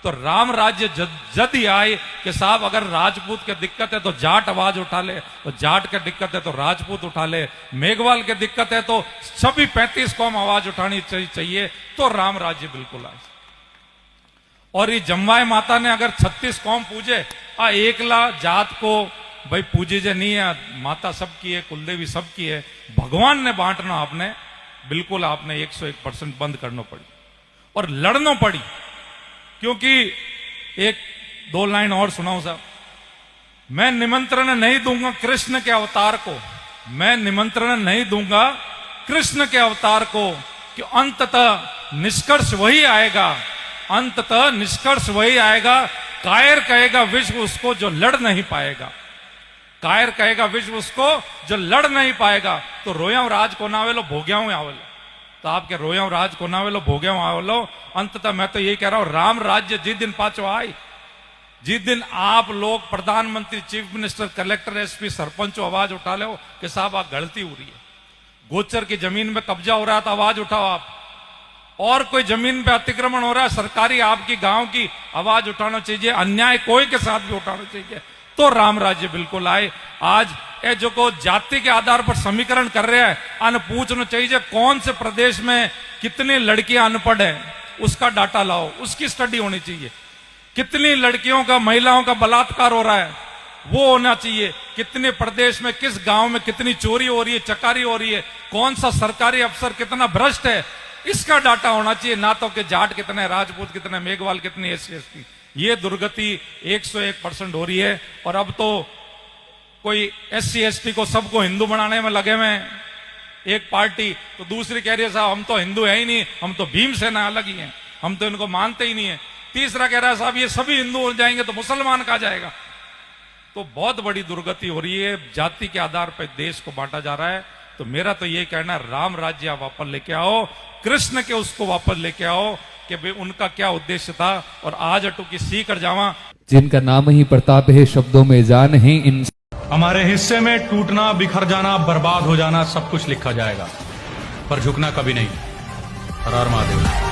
तो राम राज्य जद ही आए कि साहब अगर राजपूत के दिक्कत है तो जाट आवाज उठा ले, तो जाट के दिक्कत है तो राजपूत उठा ले, मेघवाल के दिक्कत है तो सभी 35 कौम आवाज उठानी चाहिए, तो राम राज्य बिल्कुल आए। और ये जमवाय माता ने अगर 36 कौम पूजे, एकला जात को भाई पूजे जे नहीं है, माता सबकी है, कुलदेवी सबकी है, भगवान ने बांटना आपने बिल्कुल आपने 101% बंद करना पड़ी और लड़ना पड़ी। क्योंकि एक दो लाइन और सुनाऊं साहब, मैं निमंत्रण नहीं दूंगा कृष्ण के अवतार को, मैं निमंत्रण नहीं दूंगा कृष्ण के अवतार को, कि अंततः निष्कर्ष वही आएगा, अंततः निष्कर्ष वही आएगा, कायर कहेगा विश्व उसको जो लड़ नहीं पाएगा, कायर कहेगा विश्व उसको जो लड़ नहीं पाएगा। तो रोयाऊं राज को ना आवेलो, भोग्याऊं आवेलो, तो आपके रोयाऊं राज को ना आवेलो, भोग्याऊं आवेलो। अंततः मैं तो यही कह रहा हूं, राम राज्य जिस दिन पाचो आए, जिस दिन आप लोग प्रधानमंत्री, चीफ मिनिस्टर, कलेक्टर, एसपी, सरपंचों आवाज उठा लो कि साहब आप गलती हो रही है, गोचर की जमीन में कब्जा हो रहा है तो आवाज उठाओ आप, और कोई जमीन पे अतिक्रमण हो रहा है सरकारी आपकी गांव की, आवाज उठाना चाहिए, अन्याय कोई के साथ भी उठाना चाहिए, तो राम राज्य बिल्कुल आए। आज ये जो को जाति के आधार पर समीकरण कर रहे हैं, अन पूछना चाहिए कौन से प्रदेश में कितनी लड़कियां अनपढ़ है, उसका डाटा लाओ, उसकी स्टडी होनी चाहिए। कितनी लड़कियों का, महिलाओं का बलात्कार हो रहा है वो होना चाहिए। कितने प्रदेश में, किस गांव में कितनी चोरी हो रही है, चकारी हो रही है, कौन सा सरकारी अफसर कितना भ्रष्ट है, इसका डाटा होना चाहिए। ना तो कि जाट कितने, राजपूत कितने, मेघवाल कितनी, एससी एसटी। ये दुर्गति 101% हो रही है। और अब तो कोई एससी एसटी को सबको हिंदू बनाने में लगे हुए हैं एक पार्टी, तो दूसरी कह रही है साहब हम तो हिंदू है ही नहीं, हम तो भीमसेना अलग ही हैं, हम तो इनको मानते ही नहीं है। तीसरा कह रहा है साहब ये सभी हिंदू हो जाएंगे तो मुसलमान कहा जाएगा। तो बहुत बड़ी दुर्गति हो रही है, जाति के आधार पर देश को बांटा जा रहा है। तो मेरा तो ये कहना है राम राज्य आप वापस लेके आओ, कृष्ण के उसको वापस लेके आओ कि भाई उनका क्या उद्देश्य था, और आज अटू की सी कर जावा। जिनका नाम ही प्रताप है, शब्दों में जान है इन। हमारे हिस्से में टूटना, बिखर जाना, बर्बाद हो जाना सब कुछ लिखा जाएगा, पर झुकना कभी नहीं। हर हर महादेव।